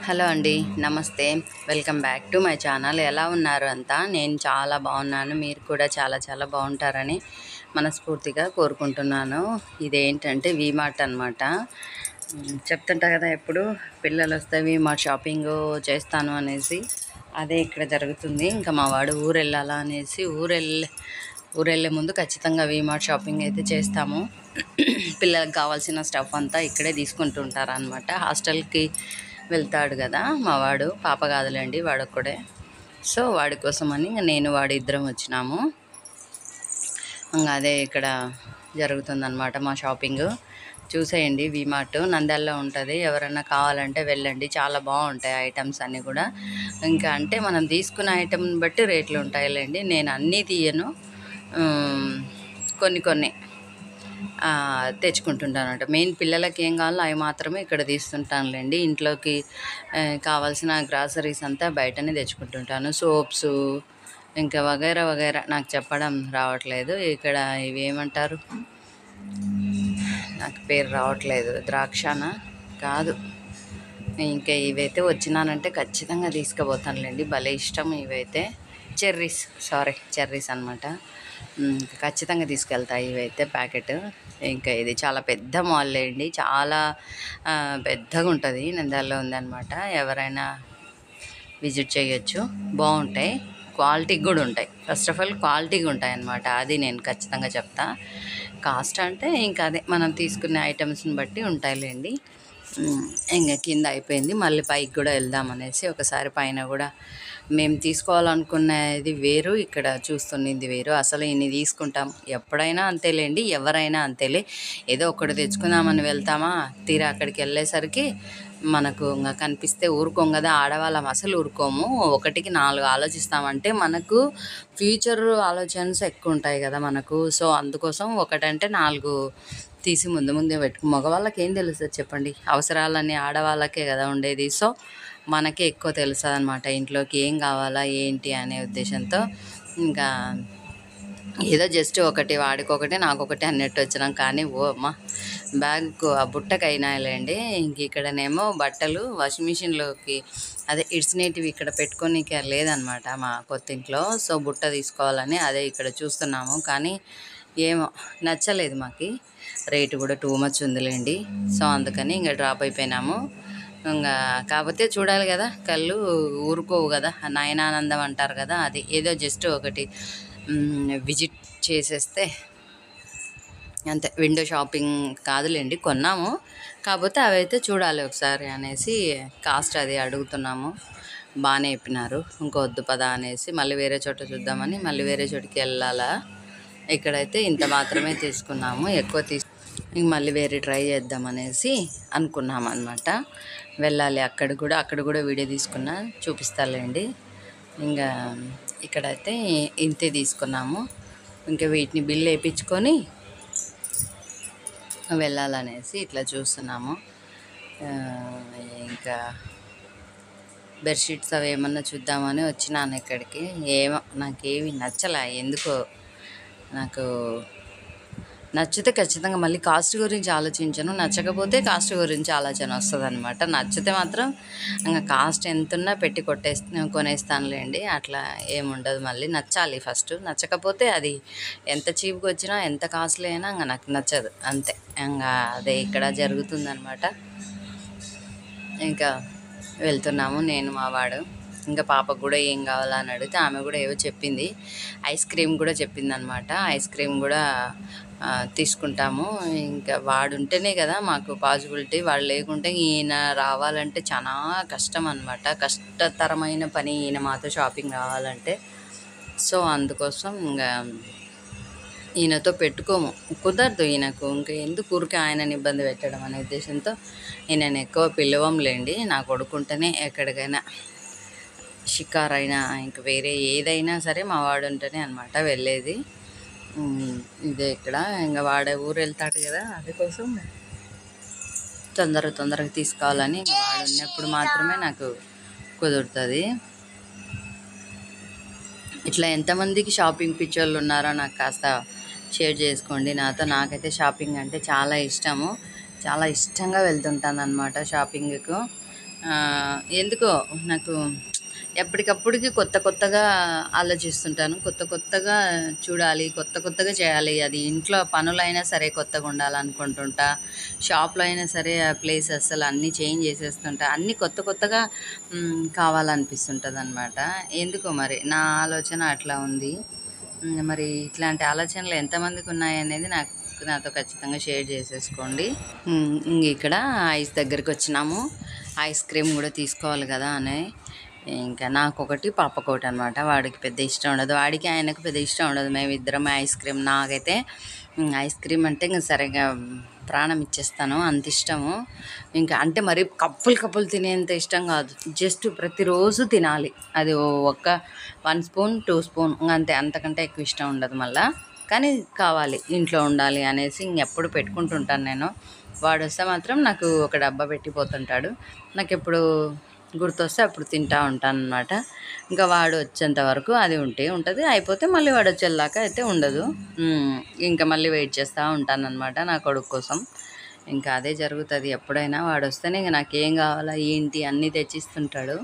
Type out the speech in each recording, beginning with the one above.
Hello అండి, నమస్తే. Welcome back to my channel. ఎలా ఉన్నారు అంతా? నేను చాలా బాగున్నాను. మీరు కూడా చాలా చాలా బాగుంటారని మనస్ఫూర్తిగా కోరుకుంటున్నాను. ఇదేంటంటే వీమార్ట్ అనమాట. చెప్తుంటా కదా, ఎప్పుడు పిల్లలు వస్తే వీమార్ట్ షాపింగ్ చేస్తాను అనేసి. అదే ఇక్కడ జరుగుతుంది. ఇంకా మా వాడు ఊరు వెళ్ళాలా అనేసి ఊరెళ్ళే ముందు ఖచ్చితంగా వీమార్ట్ షాపింగ్ అయితే చేస్తాము. పిల్లలకు కావాల్సిన స్టఫ్ అంతా ఇక్కడే తీసుకుంటుంటారు అనమాట. హాస్టల్కి వెళ్తాడు కదా మా వాడు, పాప కాదులేండి, వాడు ఒక్కడే. సో వాడి కోసమని నేను వాడు ఇద్దరం వచ్చినాము. ఇంకా అదే ఇక్కడ జరుగుతుందన్నమాట మా షాపింగ్. చూసేయండి, వీమార్ట్ నంద్యాలలో ఉంటుంది. ఎవరైనా కావాలంటే వెళ్ళండి, చాలా బాగుంటాయి ఐటమ్స్ అన్నీ కూడా. ఇంకా అంటే మనం తీసుకున్న ఐటమ్ని బట్టి రేట్లు ఉంటాయిలేండి. నేను అన్నీ తీయను, కొన్ని తెచ్చుకుంటుంటాను. మెయిన్ పిల్లలకి ఏం కావాలో అవి మాత్రమే ఇక్కడ తీస్తుంటానులేండి. ఇంట్లోకి కావాల్సిన గ్రాసరీస్ అంతా బయటనే తెచ్చుకుంటుంటాను. సోప్స్ ఇంకా వగైరా నాకు చెప్పడం రావట్లేదు. ఇక్కడ ఇవి ఏమంటారు, నాకు పేరు రావట్లేదు. ద్రాక్షనా కాదు. ఇంకా ఇవైతే వచ్చినానంటే ఖచ్చితంగా తీసుకుపోతానులేండి. భలే ఇష్టం ఇవైతే. చెర్రీస్ అనమాట. ఖచ్చితంగా తీసుకెళ్తాయి ఇవైతే ప్యాకెట్. ఇంకా ఇది చాలా పెద్ద మాల్ అండి, చాలా పెద్దగా ఉంటుంది. నంద్యాలలో ఉందన్నమాట. ఎవరైనా విజిట్ చేయొచ్చు. బాగుంటాయి, క్వాలిటీకి కూడా ఉంటాయి. ఫస్ట్ ఆఫ్ ఆల్ క్వాలిటీగా ఉంటాయి అన్నమాట. అది నేను ఖచ్చితంగా చెప్తా. కాస్ట్ అంటే ఇంకా అదే మనం తీసుకునే ఐటమ్స్ని బట్టి ఉంటాయిలేండి. ఇంకా కింద అయిపోయింది, మళ్ళీ పైకి కూడా వెళ్దామనేసి ఒకసారి పైన కూడా మేము తీసుకోవాలనుకునేది వేరు, ఇక్కడ చూస్తున్నది వేరు. అసలు ఇన్ని తీసుకుంటాం, ఎప్పుడైనా అంతేలేండి, ఎవరైనా అంతేలే. ఏదో ఒకటి తెచ్చుకుందామని వెళ్తామా, తీరా అక్కడికి వెళ్ళేసరికి మనకు ఇంకా కనిపిస్తే ఊరుకోం కదా. ఆడవాళ్ళం అసలు ఊరుకోము. ఒకటికి 4 ఆలోచిస్తామంటే మనకు ఫ్యూచర్ ఆలోచనస్ ఎక్కువ ఉంటాయి కదా మనకు. సో అందుకోసం ఒకటంటే 4 తీసి ముందే మగవాళ్ళకి ఏం తెలుస్తుంది చెప్పండి, అవసరాలన్నీ ఆడవాళ్ళకే కదా ఉండేది. సో మనకే ఎక్కువ తెలుస్తుంది అనమాట, ఇంట్లోకి ఏం కావాలా ఏంటి అనే ఉద్దేశంతో. ఇంకా ఏదో జస్ట్ ఒకటి వాడికొకటి నాకొకటి అన్నట్టు వచ్చినాం. కానీ ఓ అమ్మ, బ్యాగ్ ఆ బుట్టకు అయినాయిలేండి. ఇంక ఇక్కడనేమో బట్టలు వాషింగ్ మిషన్లోకి అదే ఇడ్స్నేటివి ఇక్కడ పెట్టుకోనికే లేదనమాట మా కొత్త ఇంట్లో. సో బుట్ట తీసుకోవాలని అదే ఇక్కడ చూస్తున్నాము. కానీ ఏమో నచ్చలేదు మాకు. రేటు కూడా టూ మచ్ ఉందిలేండి. సో అందుకని ఇంకా డ్రాప్ అయిపోయినాము. ఇంకా కాకపోతే చూడాలి కదా, కళ్ళు ఊరుకోవు కదా, నయనానందం అంటారు కదా. అది ఏదో జస్ట్ ఒకటి విజిట్ చేసేస్తే అంతే. విండో షాపింగ్ కాదులేండి, కొన్నాము. కాకపోతే అవైతే చూడాలి ఒకసారి అనేసి కాస్ట్ అది అడుగుతున్నాము. బాగానే చెప్పినారు. ఇంకొద్దు పదా అనేసి మళ్ళీ వేరే చోట చూద్దామని మళ్ళీ వేరే చోటుకి వెళ్ళాలా. ఇక్కడైతే ఇంత మాత్రమే తీసుకున్నాము, ఎక్కువ ఇంక మళ్ళీ వేరే ట్రై చేద్దామనేసి అనుకున్నాం అనమాట. వెళ్ళాలి అక్కడ కూడా వీడియో తీసుకున్నా, చూపిస్తాలేండి. ఇంకా ఇక్కడైతే ఇంతే తీసుకున్నాము. ఇంకా వీటిని బిల్ వేయించుకొని వెళ్ళాలనేసి ఇట్లా చూస్తున్నాము. ఇంకా బెడ్షీట్స్ అవి ఏమన్నా చూద్దామని వచ్చినాను ఇక్కడికి. ఏమో నాకేమి నచ్చలే ఎందుకో. నాకు నచ్చితే ఖచ్చితంగా మళ్ళీ కాస్ట్ గురించి ఆలోచించను, నచ్చకపోతే కాస్ట్ గురించి ఆలోచన వస్తుంది అనమాట. నచ్చితే మాత్రం ఇంకా కాస్ట్ ఎంతున్నా పెట్టి కొనేస్తానులేండి. అట్లా ఏముండదు. మళ్ళీ నచ్చాలి ఫస్ట్, నచ్చకపోతే అది ఎంత చీప్గా వచ్చినా ఎంత కాస్ట్లీ అయినా ఇంకా నాకు నచ్చదు, అంతే. ఇంకా అదే ఇక్కడ జరుగుతుందనమాట. ఇంకా వెళ్తున్నాము నేను మా వాడు. ఇంకా పాపకు కూడా ఏం కావాలా అని అడిగితే ఆమె కూడా ఏవో చెప్పింది. ఐస్ క్రీమ్ కూడా చెప్పింది అనమాట. ఐస్ క్రీమ్ కూడా తీసుకుంటాము. ఇంకా వాడు ఉంటేనే కదా మాకు పాసిబిలిటీ. వాడు లేకుంటే ఈయన రావాలంటే చాలా కష్టం అనమాట, కష్టతరమైన పని ఈయన మాతో షాపింగ్ రావాలంటే. సో అందుకోసం ఇంకా ఈయనతో పెట్టుకోము, కుదరదు ఈయనకు. ఇంకా ఎందుకు ఊరికే ఆయనని ఇబ్బంది పెట్టడం అనే ఉద్దేశంతో ఈయనని ఎక్కువ పిలవంలేండి. నా కొడుకుంటేనే ఎక్కడికైనా షికారైనా ఇంక వేరే ఏదైనా సరే మా వాడు ఉంటేనే అనమాట వెళ్ళేది. ఇదే ఇక్కడ ఇంకా వాడే ఊరు వెళ్తాడు కదా, అందుకోసం తొందరగా తీసుకోవాలని వాడు ఉన్నప్పుడు మాత్రమే నాకు కుదురుతుంది. ఇట్లా ఎంతమందికి షాపింగ్ పిచ్చోళ్ళు ఉన్నారో నాకు కాస్త షేర్ చేసుకోండి నాతో. నాకైతే షాపింగ్ అంటే చాలా ఇష్టము, చాలా ఇష్టంగా వెళ్తుంటాను అనమాట షాపింగ్కు. ఎందుకో నాకు ఎప్పటికప్పుడుకి కొత్త కొత్తగా ఆలోచిస్తుంటాను. కొత్త కొత్తగా చూడాలి, కొత్త కొత్తగా చేయాలి. అది ఇంట్లో పనులైనా సరే కొత్తగా ఉండాలనుకుంటుంటా. షాప్‌లో అయినా సరే ఆ ప్లేస్ అస్సలు అన్నీ చేంజ్ చేసేస్తుంటా. అన్నీ కొత్త కొత్తగా కావాలనిపిస్తుంటదనమాట. ఎందుకో మరి నా ఆలోచన అట్లా ఉంది. మరి ఇట్లాంటి ఆలోచనలు ఎంతమందికి ఉన్నాయనేది నాతో ఖచ్చితంగా షేర్ చేసేసుకోండి. ఇంక ఇక్కడ ఐస్ దగ్గరికి వచ్చినాము. ఐస్ క్రీమ్ కూడా తీసుకోవాలి కదా అని ఇంకా నాకొకటి పాపకొకటి అనమాట. వాడికి పెద్ద ఇష్టం ఉండదు, వాడికి ఆయనకు పెద్ద ఇష్టం ఉండదు. మేమిద్దరం ఐస్ క్రీమ్. నాకైతే ఐస్ క్రీమ్ అంటే ఇంకా సరిగా ప్రాణం ఇచ్చేస్తాను, అంత ఇష్టము. ఇంకా అంటే మరి కప్పులు కప్పులు తినేంత ఇష్టం కాదు, జస్ట్ ప్రతిరోజు తినాలి. అది ఒక్క 1 స్పూన్ 2 స్పూన్ అంతే, అంతకంటే ఎక్కువ ఇష్టం ఉండదు మళ్ళా. కానీ కావాలి, ఇంట్లో ఉండాలి అనేసి ఇంకెప్పుడు పెట్టుకుంటుంటాను నేను. వాడు వస్తే మాత్రం నాకు ఒక డబ్బా పెట్టిపోతుంటాడు. నాకు ఎప్పుడు గుర్తొస్తే అప్పుడు తింటూ ఉంటాను అనమాట. ఇంకా వాడు వచ్చేంత వరకు అది ఉంటుంది, అయిపోతే మళ్ళీ వాడు వచ్చేదాకా అయితే ఉండదు. ఇంకా మళ్ళీ వెయిట్ చేస్తూ ఉంటాను అనమాట నా కొడుకు కోసం. ఇంకా అదే జరుగుతుంది ఎప్పుడైనా. వాడు వస్తేనే ఇంకా నాకేం కావాలా ఏంటి అన్నీ తెచ్చిస్తుంటాడు.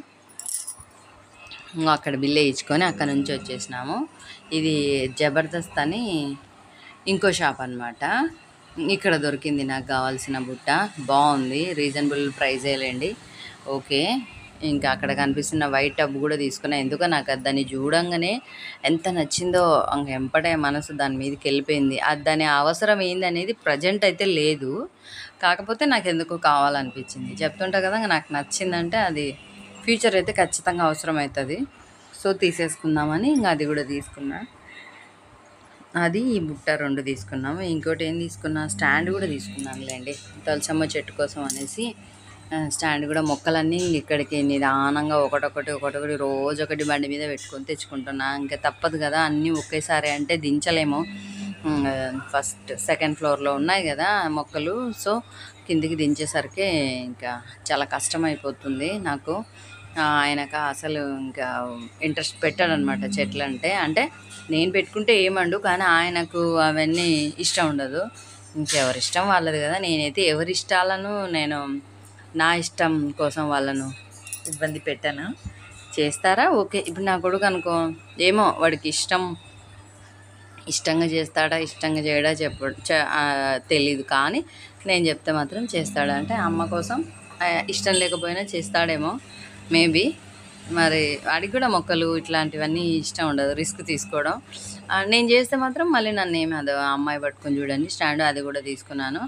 అక్కడ బిల్ వేయించుకొని అక్కడ నుంచి వచ్చేసినాము. ఇది జబర్దస్త్ అని ఇంకో షాప్ అనమాట. ఇక్కడ దొరికింది నాకు కావాల్సిన బుట్ట. బాగుంది, రీజనబుల్ ప్రైజేలేండి. ఓకే. ఇంకా అక్కడ కనిపిస్తున్న వైట్ టబ్ కూడా తీసుకున్నా. ఎందుకో నాకు దాన్ని చూడంగానే ఎంత నచ్చిందో ఇంక ఎంపటే మనసు దాని మీదకి వెళ్ళిపోయింది. అది దాని అవసరం ఏందనేది ప్రజెంట్ అయితే లేదు, కాకపోతే నాకు ఎందుకో కావాలనిపించింది. చెప్తుంటా కదా, నాకు నచ్చిందంటే అది ఫ్యూచర్ అయితే ఖచ్చితంగా అవసరం అవుతుంది. సో తీసేసుకుందామని ఇంకా అది కూడా తీసుకున్నా. అది ఈ బుట్ట 2 తీసుకున్నాము. ఇంకోటి ఏం తీసుకున్నా, స్టాండ్ కూడా తీసుకున్నానులేండి తులసమ్మ చెట్టు కోసం అనేసి. స్టాండ్ కూడా మొక్కలన్నీ ఇక్కడికి నిదానంగా ఒకటొకటి రోజొకటి బండి మీద పెట్టుకొని తెచ్చుకుంటున్నా. ఇంకా తప్పదు కదా, అన్నీ ఒకేసారి అంటే దించలేము. ఫస్ట్ సెకండ్ ఫ్లోర్లో ఉన్నాయి కదా మొక్కలు, సో కిందికి దించేసరికి ఇంకా చాలా కష్టమైపోతుంది నాకు. ఆయనకు అసలు ఇంకా ఇంట్రెస్ట్ పెట్టాడనమాట చెట్లు అంటే నేను పెట్టుకుంటే ఏమండు, కానీ ఆయనకు అవన్నీ ఇష్టం ఉండదు. ఇంకెవరి ఇష్టం వాళ్ళది కదా. నేనైతే ఎవరి ఇష్టాలను నేను నా ఇష్టం కోసం వాళ్ళను ఇబ్బంది పెట్టాను. చేస్తారా ఓకే. ఇప్పుడు నా కొడుకు అనుకో, ఏమో వాడికి ఇష్టంగా చేస్తాడా ఇష్టంగా చేయడా తెలీదు, కానీ నేను చెప్తే మాత్రం చేస్తాడా. అంటే అమ్మ కోసం ఇష్టం లేకపోయినా చేస్తాడేమో మేబీ. మరి వాడికి కూడా మొక్కలు ఇట్లాంటివన్నీ ఇష్టం ఉండదు, రిస్క్ తీసుకోవడం. నేను చేస్తే మాత్రం మళ్ళీ నన్ను ఏమి అది అమ్మాయి పట్టుకొని చూడండి స్టాండ్, అది కూడా తీసుకున్నాను.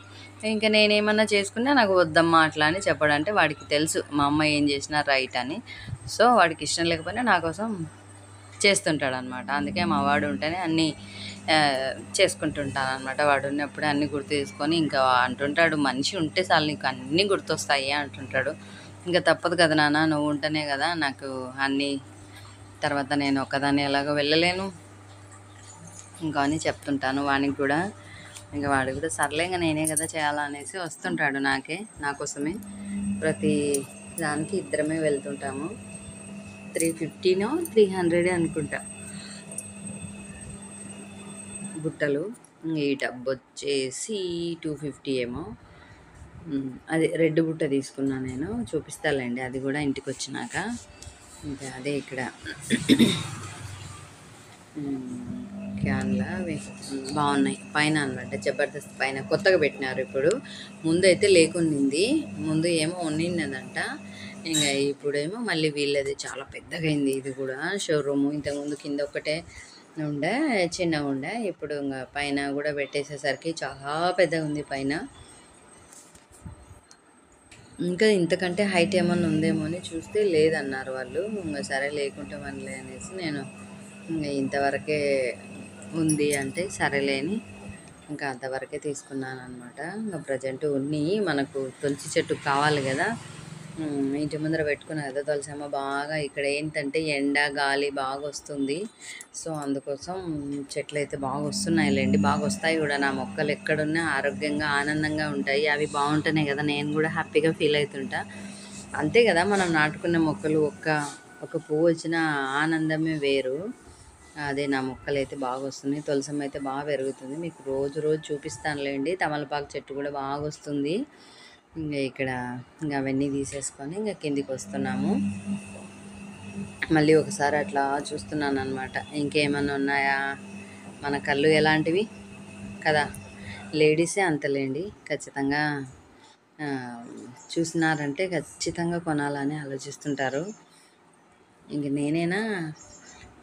ఇంకా నేనేమన్నా చేసుకున్నా నాకు వద్దమ్మా అట్లా అని చెప్పడంటే వాడికి తెలుసు మా అమ్మ ఏం చేసినా రైట్ అని. సో వాడికి ఇష్టం లేకపోయినా నా కోసం చేస్తుంటాడు అనమాట. అందుకే మా వాడు ఉంటేనే అన్నీ చేసుకుంటుంటాను అనమాట. వాడు ఉన్నప్పుడే అన్నీ గుర్తు చేసుకొని ఇంకా అంటుంటాడు, మనిషి ఉంటే చాలు నీకు అన్నీ గుర్తొస్తాయి అంటుంటాడు. ఇంకా తప్పదు కదా నాన్న, నువ్వు ఉంటేనే కదా నాకు అన్నీ. తర్వాత నేను ఒక్కదాన్ని ఎలాగో వెళ్ళలేను ఇంకా అని చెప్తుంటాను వానికి కూడా. ఇంకా వాడు కూడా సర్లే ఇంకా నేనే కదా చేయాలనేసి వస్తుంటాడు నా కోసమే. ప్రతి దానికి ఇద్దరమే వెళ్తుంటాము. 350నో 300 అనుకుంటా బుట్టలు. ఈ టబ్ వచ్చేసి 250 ఏమో. అది రెడ్ బుట్ట తీసుకున్నా నేను, చూపిస్తాలేండి అది కూడా ఇంటికి వచ్చినాక. ఇంకా అదే ఇక్కడ క్యాన్లా బాగున్నాయి పైన అనమాట. జబర్దస్త్ పైన కొత్తగా పెట్టినారు ఇప్పుడు, ముందు అయితే లేకుండింది. ముందు ఏమో ఉన్నిందంట, ఇంకా ఇప్పుడేమో మళ్ళీ వీళ్ళది చాలా పెద్దగా అయింది. ఇది కూడా షోరూము. ఇంతకుముందు కింద ఒకటే ఉండే, చిన్నగా ఉండే. ఇప్పుడు ఇంకా పైన కూడా పెట్టేసేసరికి చాలా పెద్దగా ఉంది పైన. ఇంకా ఇంతకంటే హైట్ ఏమన్నా ఉందేమో అని చూస్తే లేదన్నారు వాళ్ళు. ఇంకా సరే లేకుంటే మనలే అనేసి నేను ఇంకా ఇంతవరకే ఉంది అంటే సరేలేని ఇంకా అంతవరకే తీసుకున్నాను అనమాట. ఇంకా ప్రజెంట్ మనకు తులసి చెట్టు కావాలి కదా, ఇంటి ముందర పెట్టుకున్నా కదా తులసమ్మ. బాగా ఇక్కడ ఏంటంటే ఎండ గాలి బాగా వస్తుంది. సో అందుకోసం చెట్లు అయితే బాగా వస్తున్నాయిలేండి, బాగా వస్తాయి కూడా. నా మొక్కలు ఎక్కడున్నా ఆరోగ్యంగా ఆనందంగా ఉంటాయి. అవి బాగుంటేనే కదా నేను కూడా హ్యాపీగా ఫీల్ అవుతుంటా. అంతే కదా, మనం నాటుకున్న మొక్కలు ఒక పువ్వు వచ్చిన ఆనందమే వేరు. అదే నా మొక్కలు అయితే బాగా వస్తున్నాయి. తులసమ్మ అయితే బాగా పెరుగుతుంది, మీకు రోజు చూపిస్తానులేండి. తమలపాకు చెట్టు కూడా బాగా వస్తుంది. ఇంకా ఇక్కడ ఇంకా అవన్నీ తీసేసుకొని ఇంకా కిందికి వస్తున్నాము. మళ్ళీ ఒకసారి అట్లా చూస్తున్నాను అనమాట, ఇంకేమన్నా ఉన్నాయా. మన కళ్ళు ఎలాంటివి కదా, లేడీసే అంతలేండి. ఖచ్చితంగా చూసినారంటే ఖచ్చితంగా కొనాలని ఆలోచిస్తుంటారు. ఇంక నేనేనా,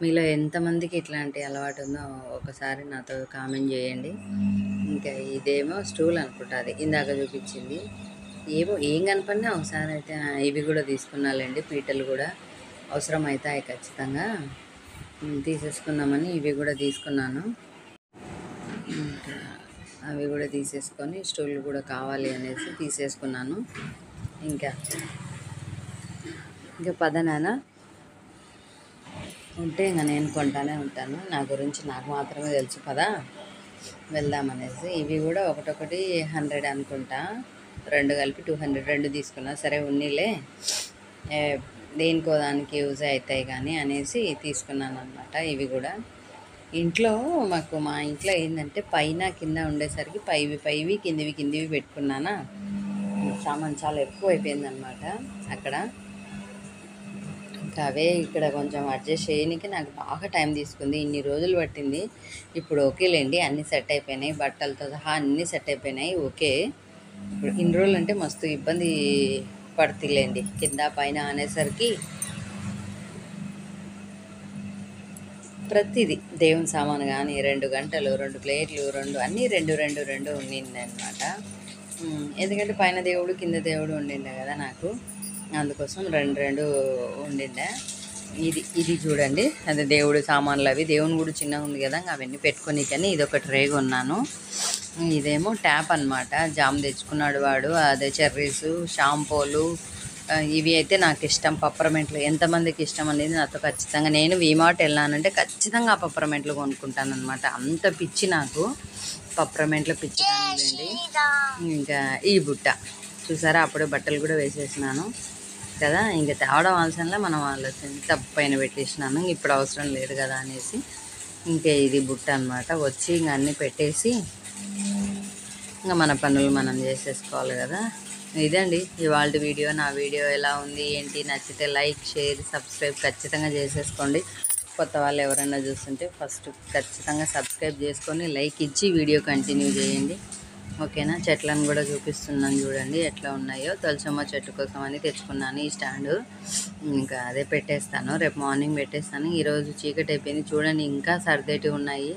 మీలో ఎంతమందికి ఇట్లాంటి అలవాటు ఉందో ఒకసారి నాతో కామెంట్ చేయండి. ఇంకా ఇదేమో స్టూల్ అనుకుంటా, అది ఇందాక చూపించింది. ఏం కనపడినా ఒకసారి అయితే ఇవి కూడా తీసుకున్నాలండి, పీటలు కూడా అవసరం అవుతాయి ఖచ్చితంగా. తీసేసుకుందామని ఇవి కూడా తీసుకున్నాను. ఇంకా అవి కూడా తీసేసుకొని స్టూల్ కూడా కావాలి అనేసి తీసేసుకున్నాను. ఇంకా పదనానా ఉంటే ఇంకా నేను కొంటానే ఉంటాను, నా గురించి నాకు మాత్రమే తెలుసు కదా, వెళ్దామనేసి. ఇవి కూడా ఒకటొకటి 100 అనుకుంటా, రెండు కలిపి 200. రెండు తీసుకున్నా, సరే ఉన్నీలే, దేనికో దానికి యూజ్ అవుతాయి కానీ అనేసి తీసుకున్నాను అనమాట. ఇవి కూడా ఇంట్లో మా ఇంట్లో ఏంటంటే పైన కింద ఉండేసరికి పైవి కిందివి పెట్టుకున్నానా, సామాన్ చాలా ఎక్కువ అయిపోయిందనమాట అక్కడ. ఇంకా అవే ఇక్కడ కొంచెం అడ్జస్ట్ చేయడానికి నాకు బాగా టైం తీసుకుంది, ఇన్ని రోజులు పట్టింది. ఇప్పుడు ఓకేలేండి, అన్నీ సెట్ అయిపోయినాయి, బట్టలతో సహా అన్నీ సెట్ అయిపోయినాయి, ఓకే. ఇప్పుడు ఇన్ని రోజులు అంటే మస్తు ఇబ్బంది పడుతులేండి, కింద పైన అనేసరికి. ప్రతిదీ దేవుని సామాను కానీ 2 గంటలు, 2 ప్లేట్లు, అన్నీ రెండు ఉండింది అనమాట. ఎందుకంటే పైన దేవుడు కింద దేవుడు ఉండిండే కదా నాకు, అందుకోసం రెండు ఉండిండే. ఇది చూడండి, అది దేవుడు సామాన్లు, అవి దేవుని కూడా చిన్నగా ఉంది కదా, అవన్నీ పెట్టుకొని. కానీ ఇది ఒక ట్రే కొన్నాను. ఇదేమో ట్యాప్ అనమాట, జామ్ తెచ్చుకున్నాడు వాడు. అదే చెర్రీసు, షాంపూలు, ఇవి అయితే నాకు ఇష్టం. పప్పరమెంట్లు ఎంతమందికి ఇష్టం అనేది నాతో ఖచ్చితంగా, నేను వీమార్ట్ వెళ్ళానంటే ఖచ్చితంగా ఆ పప్పరమెంట్లు కొనుక్కుంటాను అనమాట, అంత పిచ్చి నాకు పప్పరమెంట్లో పిచ్చి కానివ్వండి. ఇంకా ఈ బుట్ట చూసారా, అప్పుడే బట్టలు కూడా వేసేసినాను కదా, ఇంకా తేవడం అవసరంలో మనం ఆలోచన తప్పు పైన పెట్టేసినాను, ఇప్పుడు అవసరం లేదు కదా అనేసి. ఇంకా ఇది బుట్ట అనమాట. వచ్చి ఇంక అన్నీ పెట్టేసి ఇంకా మన పనులు మనం చేసేసుకోవాలి కదా. ఇదండి ఇవాళ వీడియో. నా వీడియో ఎలా ఉంది ఏంటి, నచ్చితే లైక్, షేర్, సబ్స్క్రైబ్ ఖచ్చితంగా చేసేసుకోండి. కొత్త వాళ్ళు ఎవరైనా చూస్తుంటే ఫస్ట్ ఖచ్చితంగా సబ్స్క్రైబ్ చేసుకొని లైక్ ఇచ్చి వీడియో కంటిన్యూ చేయండి, ఓకేనా. చెట్లను కూడా చూపిస్తున్నాను చూడండి ఎట్లా ఉన్నాయో. తులసమ్మ చెట్టు కోసం అని తెచ్చుకున్నాను ఈ స్టాండు, ఇంకా అదే పెట్టేస్తాను, రేపు మార్నింగ్ పెట్టేస్తాను. ఈరోజు చీకటి అయిపోయింది చూడండి, ఇంకా సర్దేటివి ఉన్నాయి,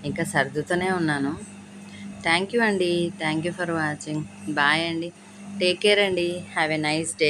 ఇంకా సర్దుతూనే ఉన్నాను. థ్యాంక్ యూ అండి, thank you for watching. Bye అండి, టేక్ కేర్ అండి, హ్యావ్ ఎ నైస్ డే.